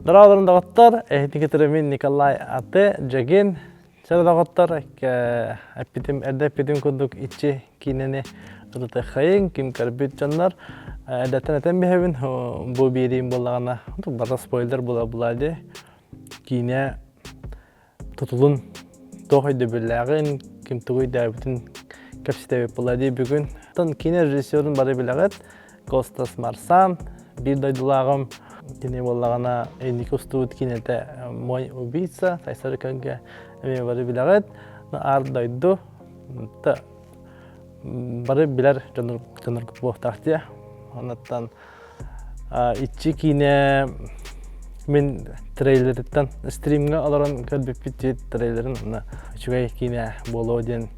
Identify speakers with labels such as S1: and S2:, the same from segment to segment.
S1: Дорогой доктор, этикетремин Николай Ате, Джагин, сэр доктор, аппетим, аппетим кудук ичи кинене рыты хайын, ким карбит жаннар, датан атан бихевин, бу бирим боллагана, бата спойлер булады, кине тутулун тохайды биллагын, ким тугуй дабитин капситебе булады бүгүн. Тон кине режиссерын бары билагат, Костас Марсан, бир дайдулагым, кине боллагана эндики устуут кинете мой убийца, тайсары көнге эме бары билагат, ар дайду, бары билер жаныр купуқтақтия. Онаттан ичи кине мен трейлерден стримге аларан көрбеппит трейлерин чугай кине болоо ден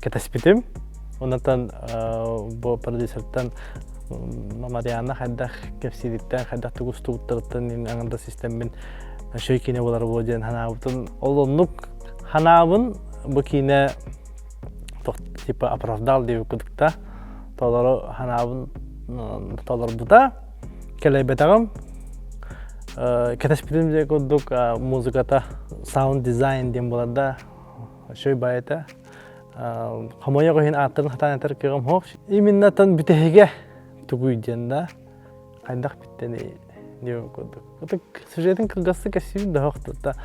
S1: кетеспитим. Онаттан бу продюсерден Мариана хайдах кепсидиттен хайдах тугустугуттарыттан аңында системмен шөй кине болар боло ден ханаабытын олоннук ханаабын бу кине типа оправдал деп күдікта толары ханаабын толар буда келебетагым кетеспитим де күдік музыката саунд дизайн дем боларда шөй байыта хамоя гохин аттын хатан атар кегем хок именно тан битеге тугуйденда кайдах биттени не күдік. Күдік сюжетін кыргасы кәсибин да хоқтырда.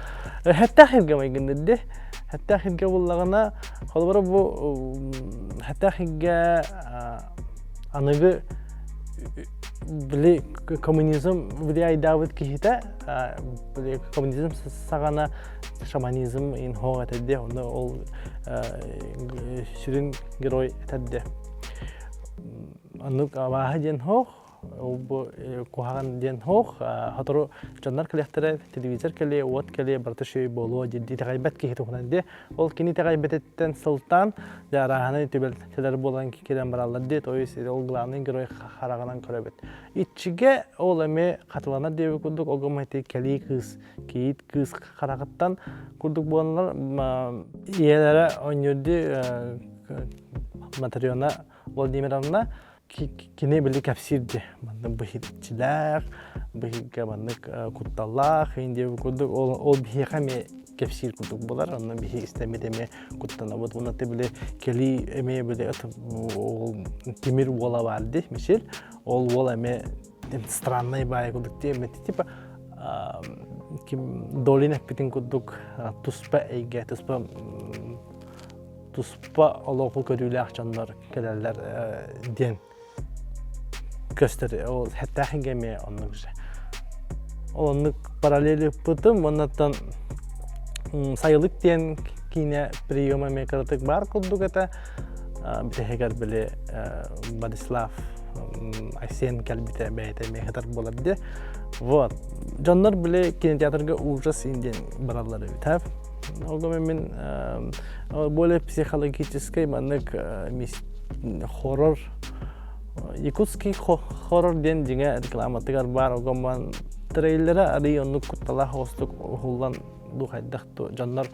S1: Хәтта хирге майгынды. Хәтта хирге боллагана холбара бу хәтта хирге аныгы били коммунизм били айдавыт кихита били коммунизм сагана шаманизм ин хогатеде онда ол ширин герой этеде. Анук аваха ден хох бу кухаган ден хох хатору жаннар келехтере телевизор келе вот келе бартышый боло дидди тагайбат ки хитухнанде ол кини тагайбаттен султан жараханы төбел телер болган кирен бараллар де тоис ол главный герой хараганан көрөбөт ичиге ол эме катылана деп күндүк огомайты кели кыз кийит кыз харагаттан күндүк болганлар иелере онюрди Матриона Владимировна кине били капсирди мандын бихитчилер бихиге мандык кутталлах инде күндүк ол бихикаме капсир күндүк болар андан бихи истемедеме куттана вот унаты биле кели эме биле темир вола барды мишел ол вола эме странный бай күндүк теме типа ким долина питин күндүк туспа эйге туспа олоқу көрүле акчандар келерлер ден көстөрү ол хәтта хингеме оннугуша оннук параллели пытым оннан сайылык ден кине приема мекартык бар кудук это битегер биле Владислав Айсен келбите бейте мехатар болады вот жандар биле кинотеатрга ужас инден баралары битап мен более психологический мандык хоррор якутский хоррор ден деңе рекламатыгар бар огоман трейлера ари оннук куттала хостук хуллан духайдахту жаннар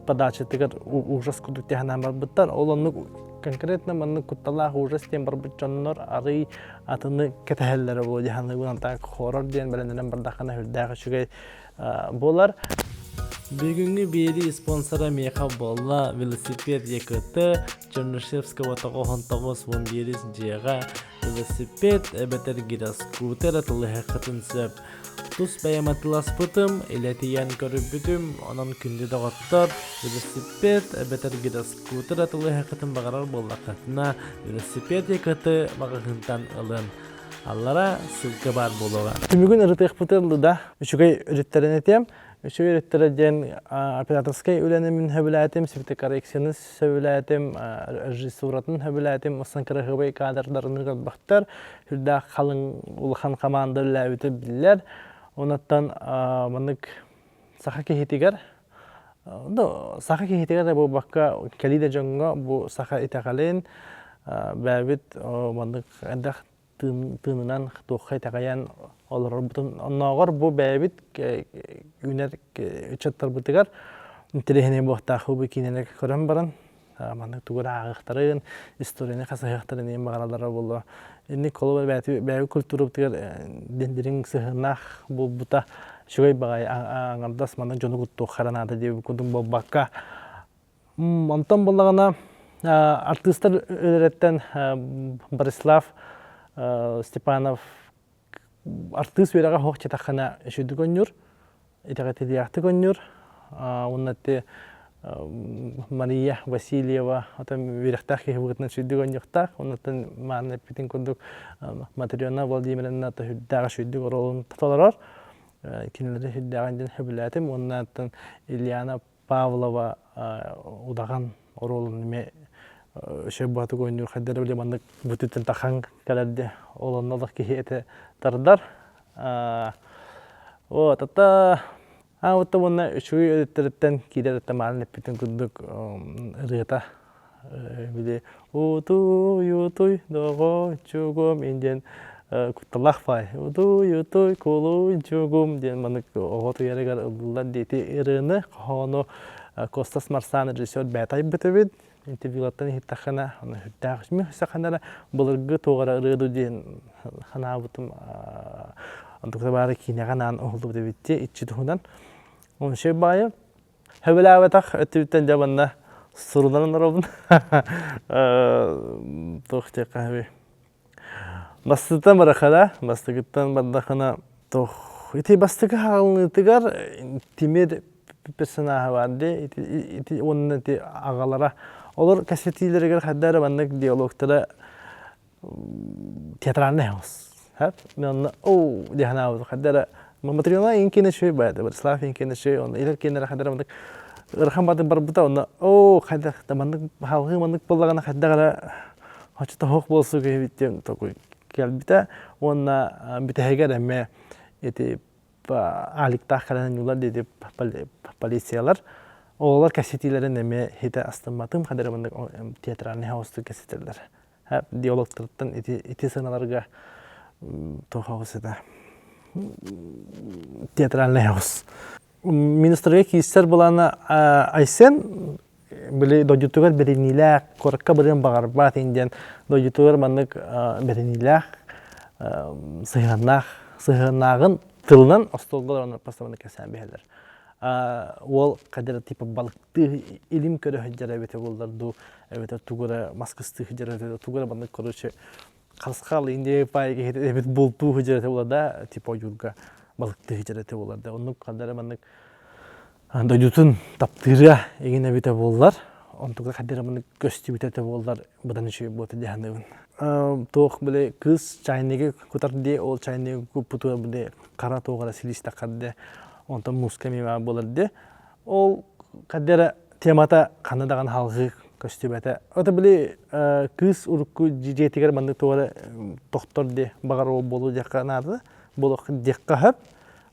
S1: подачатыгар ужас кудукте ханам бар буттар олоннук конкретно мандык куттала ужас тем бар бут жаннар ари атыны кетехеллери болду ханы бунан так хоррор ден беленден бардакана хүрдагы шугай болар. Бүгүнгү бери спонсора меха болла велосипед якыты Чернышевского тогохонтогос вон берис жега велосипед эбетер гироскутер атылы хакытын сөп тус баяматылас пытым илетиян көрүбүтүм анан күндү дагаттар велосипед эбетер гироскутер атылы хакытын багарар боллакатына велосипед якыты багыгынтан ылын аллара ссылка бар болога түмүгүн ырытык пытылды да үчүгөй үрүттерен этем Şu ürettireceğin operatorskay öğrenimin höbülatim, sivite korreksiyonu söbülatim, rejisuratın höbülatim, osan kırıqıbay kadarlarını qalbaqtar, hülda qalın ulğan komandırla ötü bilirler. Onattan manık saqa kehitigar. Saqa kehitigar bu bakka kelide jonga bu saqa itaqalin, bəbit manık endaq tığınınan toqay taqayan olur. Onağır bu bəbit güner çattar bıtıgar. Nitelehine bu taxu bu kinene koran baran. Manık tuğra ağıqtarın, istoriyini qasa ağıqtarın en bağıralara bolu. Inni kolu bəbi kültürü bıtıgar dendirin sığınaq bu buta Şugay bagay аңардас мандан жону кутту харанады деп кудум болбакка. Онтон боллагана артисттар өлереттен Борислав Степанов артист берага хох чатахана шүдү гонюр. Итагати диахты гонюр. Уннатте Мария Васильева атам верехтах хебутна шүдү гонюктак. Уннаттан маны питин кудук Матрёна Владимировна та хүддага шүдү горолун таталар. Кинелер хүддаган хебилатым. Уннаттан Ильяна Павлова удаган оролун ме шеббаты гонюр хаддер биле мандык бүтүтүн тахан калады. Олоннолук кихете тардар. Вот это вот вона үчүгү өттөрөттөн кидереттен маалын эппитин күндүк рыгыта биле ютуй дого чугум инден кутталах фай ютуй кулу чугум ден манык оготу ярыгар ылдылар дети ырыны хоно Костас Марсан режиссер бәтай бітөбет интервьюлаттан хиттахана хүддагышмы саканара булыргы тогара ырыду ден хана бутум антукта бары кинеганан олду дебитте иччи тухунан он шебайы хевелаватах өттүттен жабанна сурунан робун тохте кахви бастыдан барахала бастыгыттан бардахана тох ити бастыга халынытыгар тимер персонажы барды ити онны ти агалара олар кассетилерге хаддары бандык диалогтара театральный хаус мен дехана хаддара материална инкене шөй бады Борислав инкене шөй он илер кенер хаддара бандык ырхан бады барбыта онна хадда бандык халгы бандык боллагана хаддара хачта хок болсу кебиттен такой келбита онна битегер эме эти аликтах калан юлар деди полициялар олар кассетилерин эме хите астыматым хаддара бандык театральный хаусту кассетилер диалогтардан ити сыналарга тохаусыда театральный хаус. Министрге кийсер булана Айсен биле додютугар беренилак коракка бирен багарбат инден додютугар мандык беренилак сыгынагын тылынан остолголорун поставаны кесен бехелер. Ол кадер типа балыкты илим көрө хажара бете болдарду эбете тугура маскысты хажара тугура бандык короче Қалысқалы инде пайге эбит болту хыжыраты болада типа юрга балыкты хыжыраты боларда онук кадары мандык дойдутун таптыра эгене бите боллар онтуга кадары мандык көстү бите боллар будан үчү боты жаһаныбын тоох биле кыз чайнеге кутарды ол чайнеге купутуа биле кара тоогара силиста кадде онтон мусками боларда ол кадары темата канадаган халгы көстүбәтә. Ата биле кыз урукку жетигер мандык тоора доктор де багароо болу жаканады. Болок декка хап.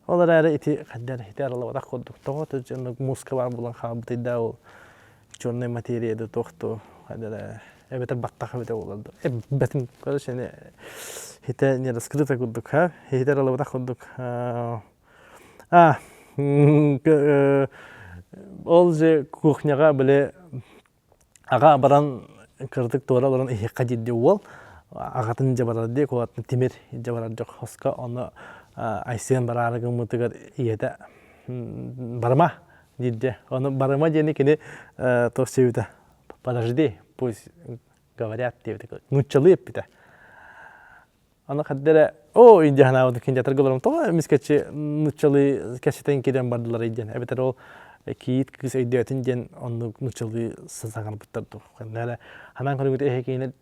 S1: Олар ары ити каддар хитарала да кодук. Тогото жана муска бар булан хабыты да ол чорный материяда тохто. Каддар эбетер баттак бете болду. Бетим көрөшене хите не раскрыта кодук ха. Хитарала да кодук. Ол же кухняга биле ага баран кырдык тоораларын ихка дидди ол агатын жабарады коатын тимер жабарады жок хоска оны Айсен барарыгы мутыгар иеде барма дидди оны барма дени кени тосебита подожди пусть говорят деп нуччалы эппите аны каддера инде хана кинжатыр голорум то мискечи нуччалы кесетен кирен бардылар иден эбетер ол киит кыз өйдөтүн ден онну нучулгы сызаган буттарду. Кандара ханан көрүгүт эхекене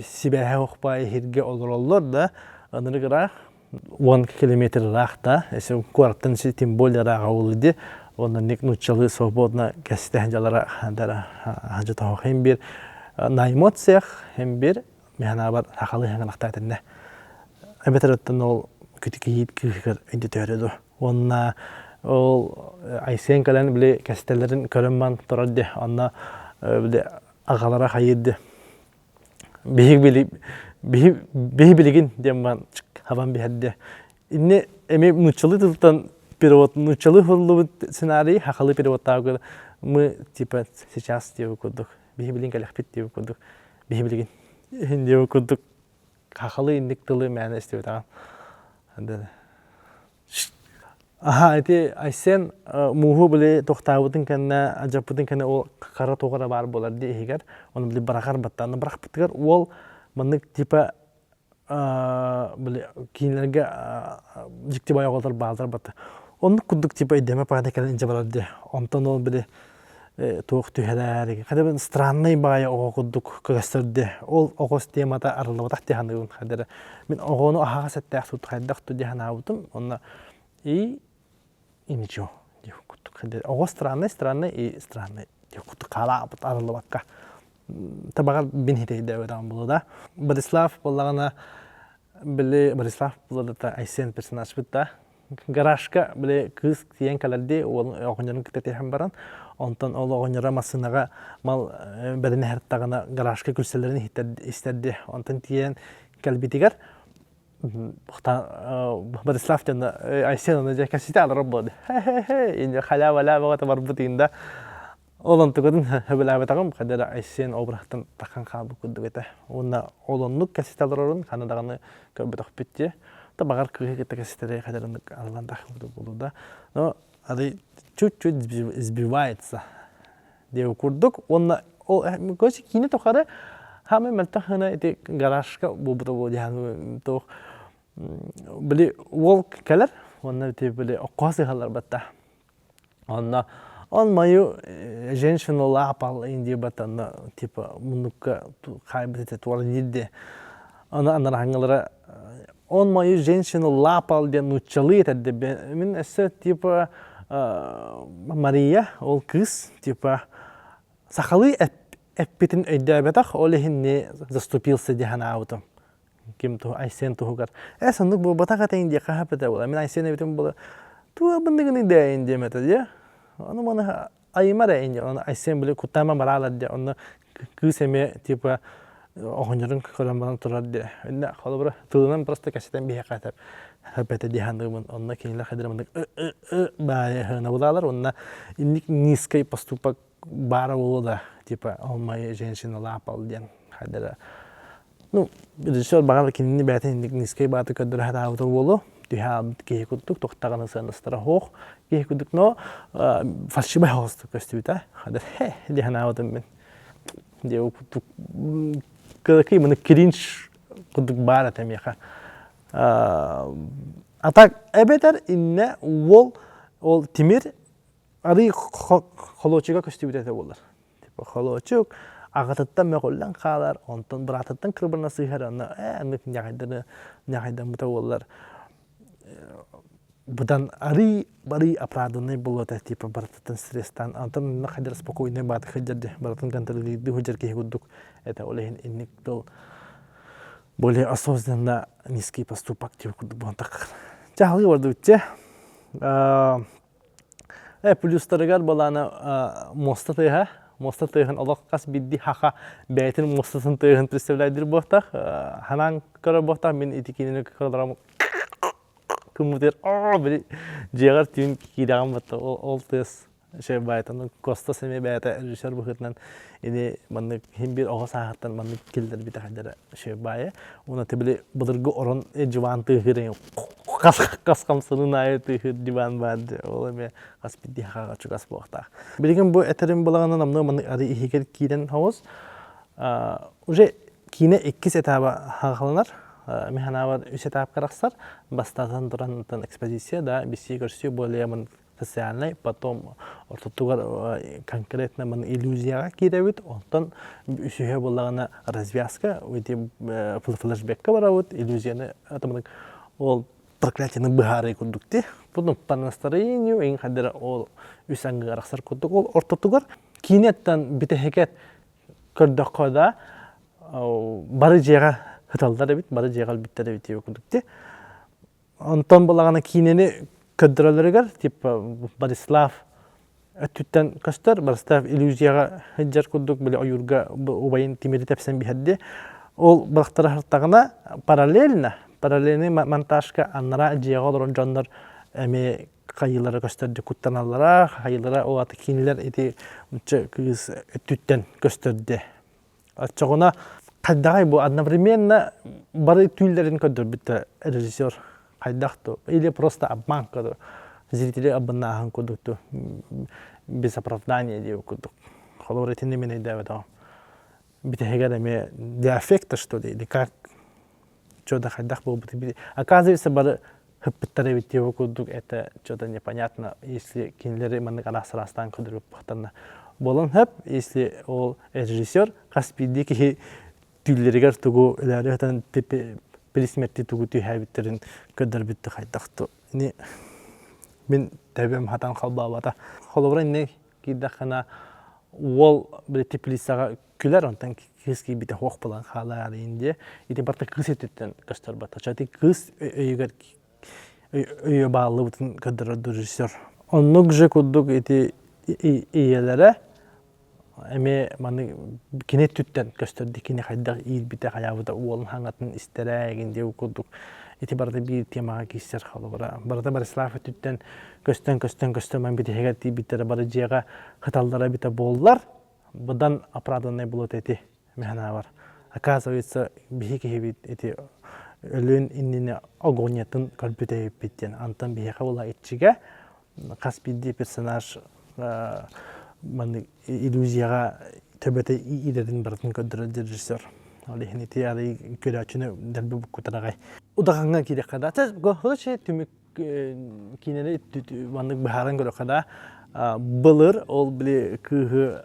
S1: сибэхэ окпай хирге олороллор да аныры гыра 1 километр рахта эсе квартан си тем более рага улды онун ник нучулгы свободно кестен жалара хандара хажы тоо хем бир на эмоциях хем бир механа бар хакалы ханактайтын. Эбетереттен ол күтүкейит кыгыр инде төрөдү. Онна ол Айсен калан биле кастелерин көрөмман турады. Анна биле агалара хайырды. Бихи билигин демман хаван бихадде. Инне эме нучулы тылтан перевод нучулы хуллу сценарий хакалы переводтагы мы типа сейчас деп кодук. Бихи билин калахпит деп кодук. Бихи билигин деп кодук. Хакалы индик тылы мәне истеп таган. Анда Aha, iti aysen muhu bile toxtawutun kanna ajaputun kanna o kara toğara bar bolar di higar onu bile barakar battanı barak bitgar ol manık tipa bile kinlerge jikti baya olar bazar batta onu kudduk tipa ideme payda kalen ince balar di ondan ol bile toğ tüheler kada ben stranный baya o kudduk kagastırdı ol ogos temata arılı batak dihanıgın kadar min ogonu aha settak tut haydak tu dihanawutum onna и ничего. Ого, странный и странный. Куту кала арылы бакка. Табагар бин хитейде өйдан болу да. Борислав боллагана биле Борислав болду да Айсен персонаж битта. Гаражка биле кыз тиен каларди ол огонжонун китетехен баран. Онтон ол огонжора масынага мал берине херттагана гаражка күлселерин истедди. Онтон тиен калбитигер Борислав тен Айсен оны же кәсите алыр болды. Инде халя вала бага барбутин да. Олон тугын беләбе тагым кадәр Айсен обрахтан такан кабы күдүгәтә. Онда олонлык кәсите алырын Канадаганы көбе тахпитте. Та багар кыгы кәсите кадәр алганда булды да. Но ады чуть-чуть сбивается. Деп курдук. Онда ол көче кине тохары хаме мелтахана эти гаражка бубуда булды. То били ол келер, онна те били окасы халар батта. Онна он мою женщину лапал инди батана типа мунукка хайбете туар нидде. Она анархангалара он мою женщину лапал де нучалыт де мен эссе типа Мария ол кыз типа сахалы эппитин өйдәбетах олехинне заступился диханаутом. Ким то Айсен тугар. Эсондук бу батага тейин де кахапета була. Мен Айсен битим була. Туа бындыгын де инде метод я. Аны мана аймара инде. Аны Айсен биле кутама барала де. Аны кысеме типа огонжорун корамбан турар де. Энде халыбра тылынан просто касетен бие катап. Хапета дихандымын. Аны кинилер хадырмындык бае хана булалар. Аны инник низкий поступок бара болуда. Типа моя женщина лапал ден. Хадыра. Ну, режиссер багар кинини бәтен низкий баты көддөр хата авто болу. Түйә кеһи куттук тоқтаганы сыныстыра хох. Кеһи куттук но фальшивый хост көстүтә. Хадыр дихана авто мен. Дев куттук кыйы мыны кринж куттук бара темеха. Атак эбетер инне ол тимир ары холочуга көстүтә болар. Типа холочук Ағатыттан мәғоллан қалар, онтан бұратыттан кірбірна сыйхар, әнік няғайдан мұта олар. Бұдан ары апрадыны болуыта, типа бұратыттан стресстан, онтан қайдар спокойный баты қайдарды, бұратын контролиды хүджар кейі күддік. Это олейін инник дол более осознанно низкий поступок тип күддік бұған тақыр. Жағылы орды өтте. Плюстарыгар боланы моста тыйға, Моста тыйын олоққас бидди хақа бәйтін мостасын тыйын представляйдыр боқтақ. Ханан көрі боқтақ, мен етекенені көрілерім күмітер, білі жеғар түйін кейдаған бітті. Ол тыйыз şey baytan Costa seme bayta rejissör buhutnan ini manne himbir oga sahattan manne kilder bita hadara şey baya ona tebile budurgu oron jwan tığırın kas kamsının ayet tığır divan bad ola me kas bidi ha çukas boqta bilgin bu eterim bulağına namna manne ari hiker kiden havuz уже kine ikki etaba haqlanar mehanavar üç etap qaraqsar bastatan duran ekspozisiya da bisi görüyor bolyaman социальный, потом ортотугар конкретно мен иллюзияга киrebit, онтон үсүхө болгона развязка, өйти флешбекке барабыт, иллюзияны атамдык ол проклятияны быхары курдукти. Потом по настроению эң хадара ол үсәнгә араксар курдук, ол ортотугар кинеттен битехекет көрдөккөдө бары жега хыталдар бит, бары жегал биттер бит курдукти. Онтон болгона кинени Köddüreleriger, типа Борислав ötütten köster, Борислав иллюзияга хеджер курдук, били оюрга убайын тимери тепсен бихедди. Ол бырактары хыртагына параллельный монтажка аннара жега олорон жондар эми кайылары көстерди куттаналара, кайылара о аты кинилер эти кыз ötütten көстерди. Ачогуна кайдагай бу одновременно бары түйүлдерин көдөр битте режиссер хайдахту или просто обман кыды зрители обманахан кудукту без оправдания деп кудук холор этине мене да битегер эме для эффекта что ли или как что-то хайдах был бы оказывается бар хыппыттары битте кудук это что-то непонятно если кинлери маннык анасырастан кудук пахтанна болон хэп если ол режиссер каспиди ки түллеригер тугу элеретен пересметти тугу түйхәбиттерин көдөр битти хайдахту не мен табем хатан халбабата холобра не кидахана ол бир теплицага күлөр онтан киски бите хок булан халар инде ити барта кысеттен кастар бата чати кыс өйгөр өйө баалы бутун көдөр режиссер оннук же кудук ити иелере эме маны кинет түттен көстөрдү кини хайда ил бите хаябыда уолун хаңатын истерегин деп кудук ити барда бир темага киссер халыбара барда Борислав түттен көстөн мен бите хегати биттер бары жега хаталдара бите боллар будан оправданный болот эти механа бар оказывается бихи хебит эти өлүн иннине огоньятын калпите биттен антан бихи була итчиге каспиди персонаж маны иллюзияга төбөтө идердин бартын көдөрө режиссер алихни тиари көрөчүнө дерби букутарагай удаганга кире када гохоче түмүк кинене маны бахаран көрө када былыр ол биле кыгы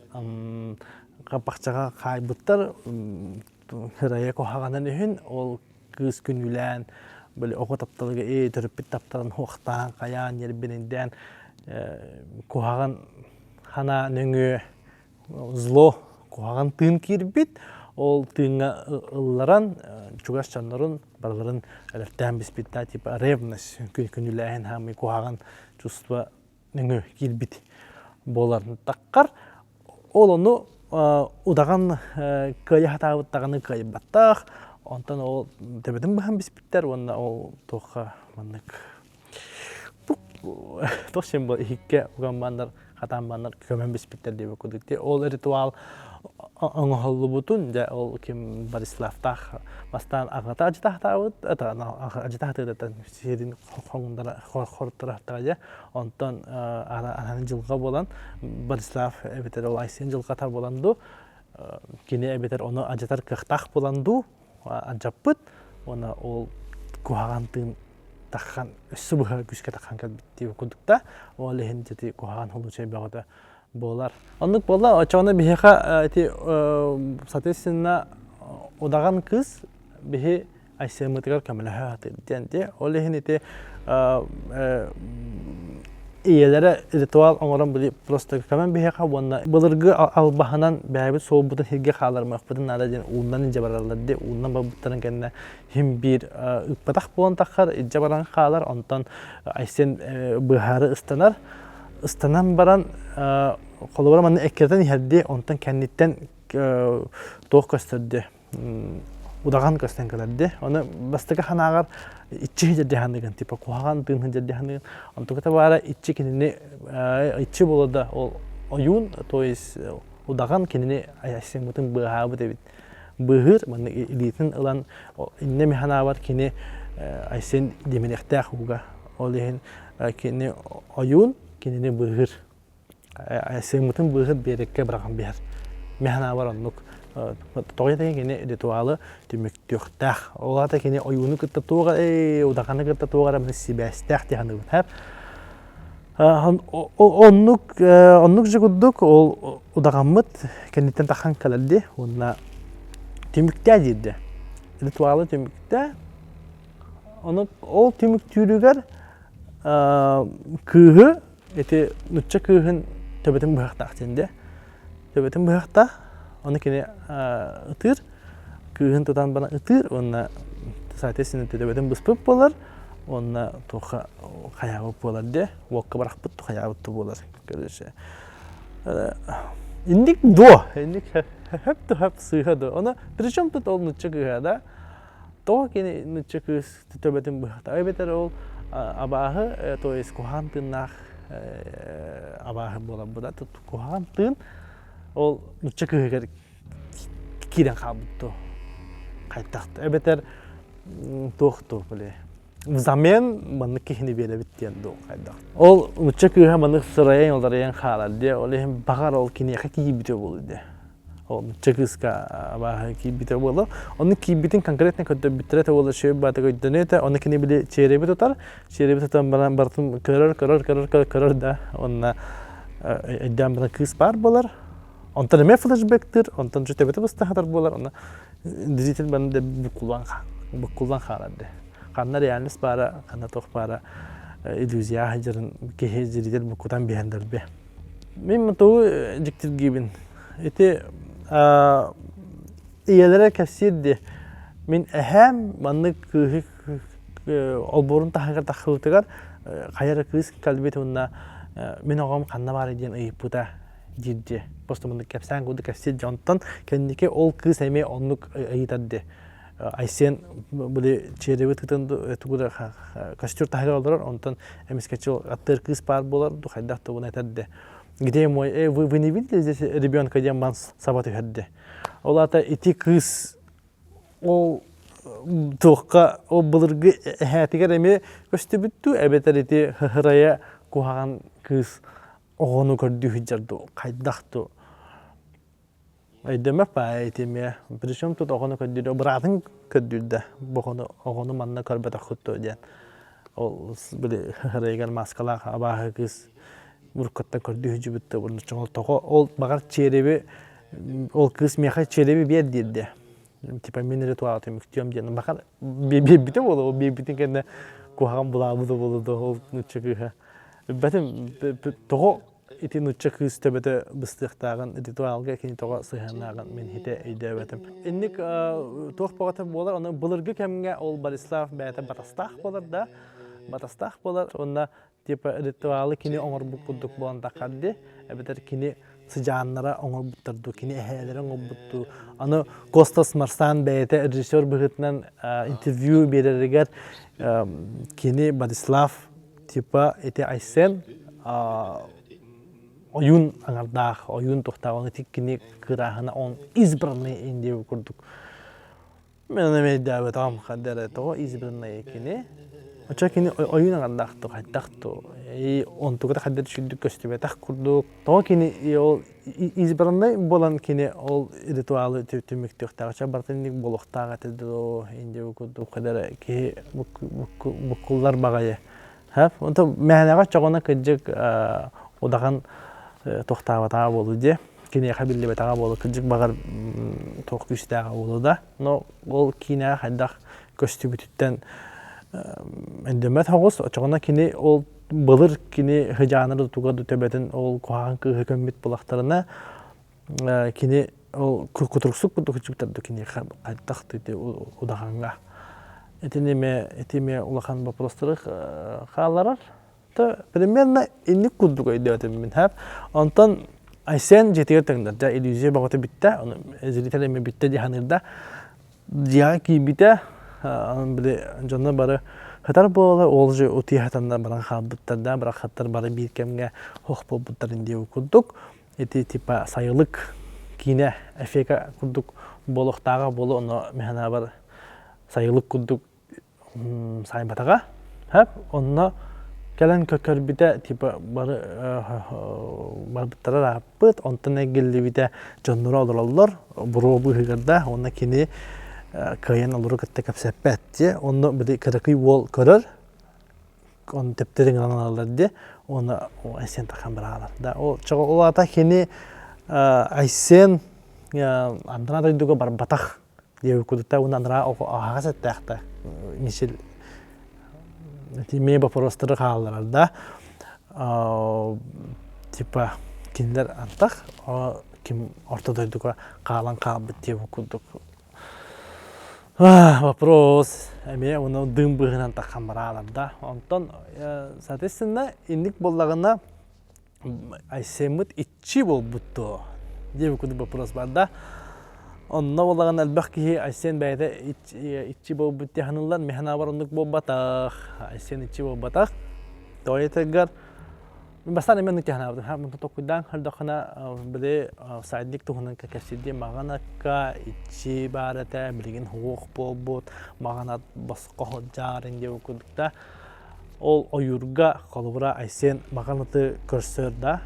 S1: капакчага кайбыттар хырая кохаганан үһүн ол кыз күнүлән биле окотапталыгы төрөп таптарын хохтан каян ербиненден кохаган хана нөңө зло кохаган тын кирбит ол тынга ылларан чугаш чаннарын барларын электен биспитта типа ревность күнүләһен һәм кохаган чувство нөңө кирбит боларын таккар ол ону удаган кыя хатабыттаганы кайбаттах онтан ол тебедин бахан биспиттер онна ол тоха маннык тошен бо икке уганбандар хатамбандар көмөн биспиттер деп окудукте ол ритуал оңолу бутун да ол ким Бориславтах бастан агата ажтахтабыт ата ажтахтыдатан сирин хоңдара хортараттага онтон анан жылга болан Борислав эбетер ол айсен жылга та боланду кине эбетер ону ажатар кыхтах боланду ажаппыт она ол куагантын такхан өссүбүхө күскө такхан калбитти окудукта ол хендети куаган холучай багыда болар. Оннук болла очоны бихеха эти соответственно удаган кыз бихе айсемытыгар камелаха тенде ол хендети иелере ритуал оңорон били просто камен бихеха вонна былыргы албаханан бәбит сообутун хирге халармак бутун нараден ундан жабараларды ундан бабуттарын кенне хим бир ыппатак болон таккар жабаран халар онтон айсен быхары ыстанан баран колобара маны эккерден херди онтон кенниттен тоох көстөрдү удаган көстөн келерди оны бастыга ханагар ичи жадыханыгын типа куаган тын жадыханыгын онтуката бара ичи кинини ичи болода ол оюн то есть удаган кинини айсен бутун быхабы дебит быгыр маны илитин ылан инне механа бар кини айсен деменехтах уга ол ehen кини оюн кинини быгыр айсен бутун быгыр берекке барган бер механа бар оннук тоғайда кені ритуалы түміктіқтақ. Оларда кені ойуыны күтті туға, удағаны күтті туғара мені сибәстәқ дейханы күтәп. Оннук жүгіддік ол удағамыд кәнеттен таққан кәлілді. Онына түміктә дейді. Ритуалы түміктә. Ол түміктүрігер күйі, әті нүтчі күйін төбетін бұғақтақ дейінде. Төбетін бұғақтақ. Оны кене ытыр, күйін тұтан бана ытыр, онына соответственно төдебеден бұспып болар, онына тоқа қаяғып болар де, уаққа барақ бұтты қаяғыпты болар. Индік до, индік хөп сыйхады. Оны причем тут ол нүтчі күйада, тоға кене нүтчі күйіс төбеден бұғақта. Өйбетер ол абағы, то есть кухан тыннақ абағы болар бұда, кухан тын, ол нүтчі күйігер кирен қабытты қайттақты. Өбетер тоқты біле. Взамен маннык кихини бере биттен ду кайда. Ол учча кыха маннык сырайын олдарайын халалды. Ол эм багар ол кинеха кийбите болду. Ол учча кыска бага кийбите болду. Оны кийбитин конкретно көдө битрете болду шөй бата көдөнөтө. Оны кини биле череби тутар. Череби тутан баран бартым көрөр да. Онна эддам бана кыс бар болар. Онтан эме флешбектер, онтан жөтөбөтө баста хатар болар. Оны дизител банда букулан халалды. Канна реальность бара, канна тох бара иллюзия хажырын кеhe зиридел букутан бихендербе. Мен муту жиктир гибин. Эти иелере кәсирди. Мен әһәм манны кыһы олборун тахагар тахылтыгар кайра кыз калбет унна мен огам канна бар иден ыйпута дидди. Просто мында кәпсән гуды кәсир жонтан кендике ол кыз эме онлук ыйтадды. Айсен были череби тытын тугура костюр тахыр алдырар, онтан эмискечил аттыр кыз пар болар, ду хайдах то буна айтадды. Где мой, вы не видели здесь ребенка, где ман сабаты хадды? Олата ити кыз ол тухка ол былыргы хатигер эме көстүбүттү, эбетер ити хырая кухаган кыз огону көрдү хиджарду, кайдахту. Айдема паайтеме. Причем тут огону көддүдө братың көддүдө. Богону огону манна көрбөтө хутту ден. Ол биле регал маскала абага кыз буркатта көрдү жүбүттө буну чоңол того. Ол багар череби ол кыз меха череби бер дирди. Типа мен ритуал тем иктем ден. Багар бибите боло, бибитин кенде кухаган булабы болду ол нучуга. Бетем того ити нучча кыз төбөтө быстыктаган ритуалга кини тога сыханаган мен хите өйдөбөтөм. Инник тох богата болар, аны былыргы кемге ол Борислав бәте батастах болар да. Батастах болар, онда типа ритуалы кини оңор букудук болан такадды. Эбетер кини сыжааннара оңор буттарду, кини эхелер оңор бутту. Аны Костас Марсан бәте режиссер быгытынан интервью береригер кини Борислав типа ити Айсен oyun angardak, oyun tohtağını tikkini kırahına on избранный indiye kurduk. Ben ona medya tam kadar to избранный kini. Açık kini oyun angardak to hatta to. On to kadar kadar şudduk köstübe tak kurduk. To kini o избранный bolan kini ol ritualı tümük tohtağı bartınlık boluktağı atıldı indiye kurduk kadar ki bu kullar bagaya. Hep onda mehnaga çoğuna kıcık odağın toxtaba болду де. Кине хабилли бетага болду, кыжык багар тох күстага болду да. Но ол кине хайдах көстүбүттен эндемет хагыс, очогона кине ол былыр кине хыжаныр тугады төбөтөн ол куаган көмөт булактарына кине ол кутурсук кутукчуктарды кине хайдах деди удаганга. Этиме улахан вопростары халарар. Примерно инник куддук өйдөтөм мен хап. Онтон Айсен жетер таңдар. Да иллюзия багыты битте. Аны зрителеме битте диханырда. Дия ки бите. Аны биле жонна бары хатар боло, ол же ути хатанда баран хабыттарда, бирок хаттар бары бир кемге хох болбуттар инде куддук. Эти типа сайылык кине эфека куддук болохтага боло, оны механа бар сайылык куддук сайбатага. Хап, онна Kelen kökürbide tipa barbıtlara rapıt, ondan egilli bide canlıra olurlar. Buru bu hıgırda, ona kini kayan oluru kıtta kapsepet diye. Onu bir kırıkı yol körür. Onu teptirin alırlar diye. Ona o Aysen takam bırakırlar. O çoğu olata kini Aysen andana da duga barbatak diye kudutta. Onu andana o ağaset tahta. Misal Тиме вопростары халларда типа киндер антах ким ортодойдуга калан кабыт деп кудук. Вопрос. Эме уну дым быгынан таккан бараларда. Онтон соответственно инник боллагына Айсемит ичи болбутту деп кудук вопрос барда. Онна болаган албак ки Айсен бәйдә ичи болбут яһанылар механа бар ондук болбатак. Айсен ичи болбатак. Тойтагар Бастан мен нөтте хана ха мунта токудан хардахана биле сайдик тухунан кекесиди маганакка ичи барата билген хук болбут маганат басқа ходжарын деп кудукта ол оюрга колбура айсен маганаты көрсөрда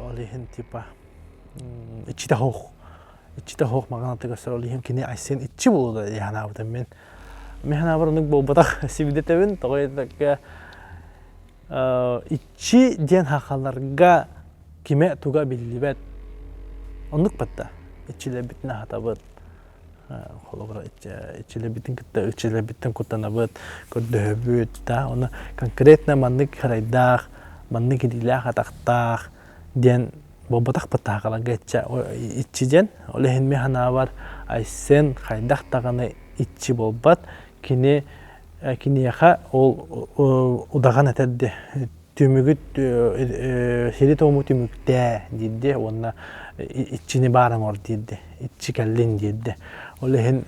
S1: олихин типа ичите хук маганаты көрсөр олихин кини айсен ичи болду яна абдан мен хана барынык болбатак сибидетебин тогойдакка ичи ден хакаларга киме туга биллибет оннук батта ичиле битне хатабыт холобра ичиле битин кытта ичиле битин кутанабыт көрдөбүт да оны конкретно маннык харайдах маннык дилах атактах ден бобатак батта хакаларга ичи ден олехин механа бар айсен хайдах таганы ичи болбат кинияха ол удаган этедди түмүгүт сери тому түмүктэ дидди онна ичини барамор дидди ичи келлин дидди олехин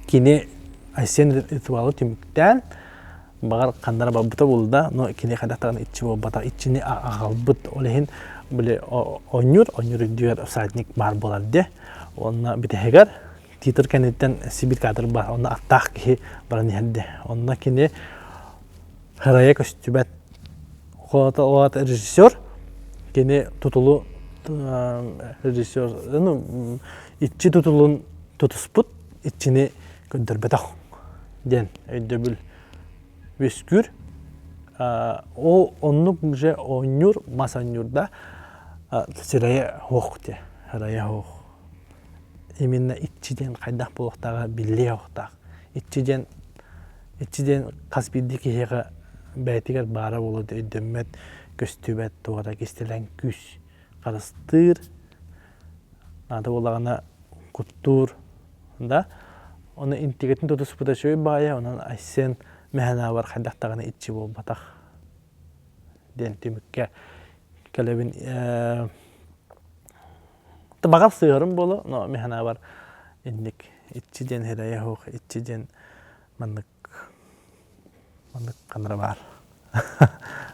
S1: кини айсен ритуалы түмүктэн багар кандара бабыта болда но кини кадактаган ичи болбата ичини агалбыт олехин биле онюр дүйөр садник бар боларди онна битегер титр кенеттен сибит кадр бар онна аттак ки баран хадде онна кини харая костюбат хот режиссер кини тутулу режиссер ну ичи тутулун тутуспут ичини көндөрбетак ден өйдөбүл бүскүр о оннук же онюр масанюрда сирая хохте харая хох именно ичиден кайдах болуктага билле октак ичиден каспидди кихега бәйтигер бара болот өйдөммет көстүбет тугара кистелен күс карастыр ада болагана куттур да оны интегетин тотуспута чөй бая онан айсен механа бар кайдактагана ичи болбатак ден түмүккө келебин багал сыгырым болу, но механа бар инник ичиден херая хук, ичиден маннык канара бар.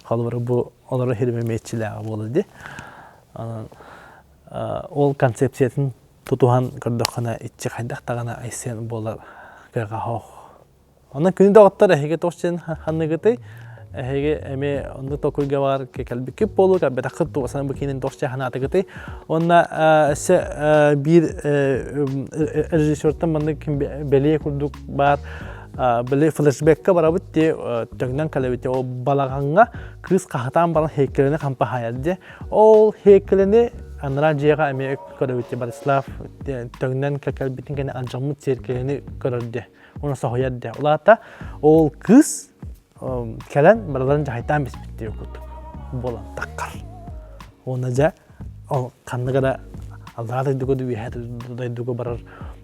S1: Холбары бу олары хереме мечилега болу ди. Ол концепциятын тутухан көрдөккана ичи кайдактагана айсен болар кага хук. Онан күнү дагыттар эхеге тошчен ханныгыты эге эме онда токуйга бар калби кеп болу кабе такыт тугасан букинин досча ханатыгыты онна се бир режиссёртан мында ким беле курдук бар беле флешбекке барабыт те төгнөн калебите о балаганга кыз кахатан баран хейкелени кампа хаялды ол хейкелени анра жега эме көрөбүтте Борислав төгнөн калбитин кene анжамут серкелени көрөрдү оны сохоядды улата ол кыз кэлэн барадан жахайтан беспитте өкөт болан таккар оны жа ол кандыгара аллага дуго дуби хатыр дуго барар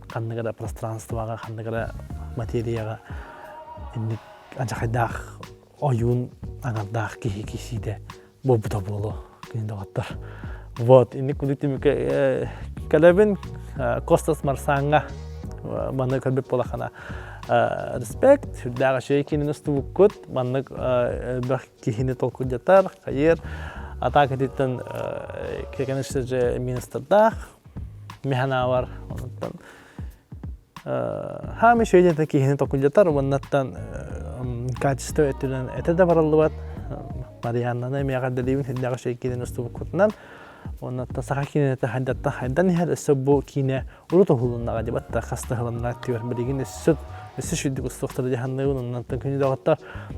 S1: кандыгара пространствага кандыгара материяга инник ажахайдах оюн агардах кисиде бобута болу киндагаттар вот инник кудуктимке калебин Костас Марсанга маны калбеп болахана респект дага шейкинин устубуккут маннык бак кихини толку жатар кайер атака диттен кекенеште же министрдах механа бар онтан хами шейден кихини толку жатар оннаттан качество этүнөн этеде баралыбат Марианнаны мегадделибин дага шейкинин устубуккутунан оннаттан сахакинин эте хайдатта хайдан хер эсебу кине уруту хулуннага дебатта хастахыланна тибер билигин эсет эсешүдүк устуктар жаханныбын оннаттан күнү дагатта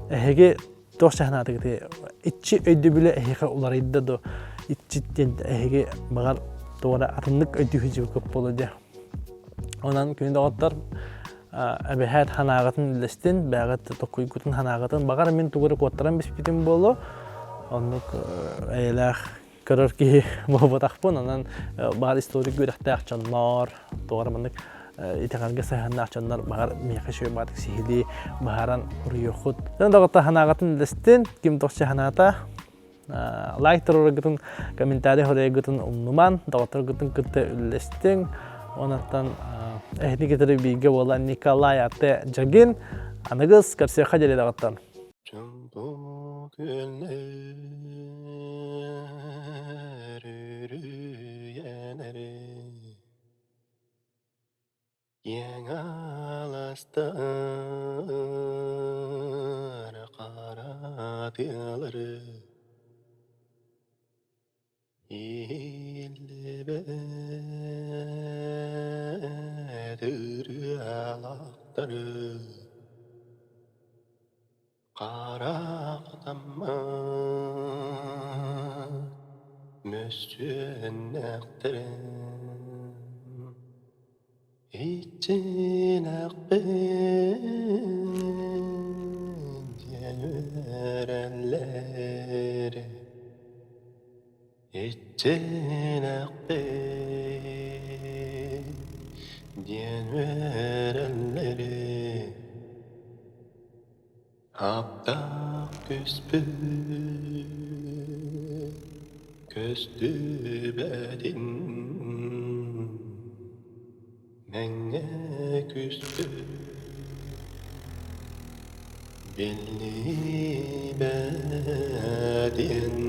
S1: эге тошчахнатыгы ичи өйдү биле эге уларыйда до ичиттен эге багар тора атындык өйдү көп болду онан күнү дагаттар абехат ханагатын лестен багат токуйгутун ханагатын багар мен тугуру коттаран биспитим болу оннук эйлах көрөрки болбатакпын анан бар историк көрөктак чаннар тугарамындык итегарга сайханна чаннар багар мехешөй батык сихили багаран урuyохут дагата ханагатын лестен ким токча ханата лайктер оргутун комментарий хорегутун умнуман дагатыргутун кытты лестен онаттан эхникетери биге бола Николай Ате Жагин аныгыз карсеха деле дагаттан
S2: Yeğalastar qara tığları ilbedir alaqtары qaraqtamma müstünneqtirim İçinaqbin yerenleri İçinaqbin yerenleri Aptaq küspü köstü bedin Menge küstü belli bedin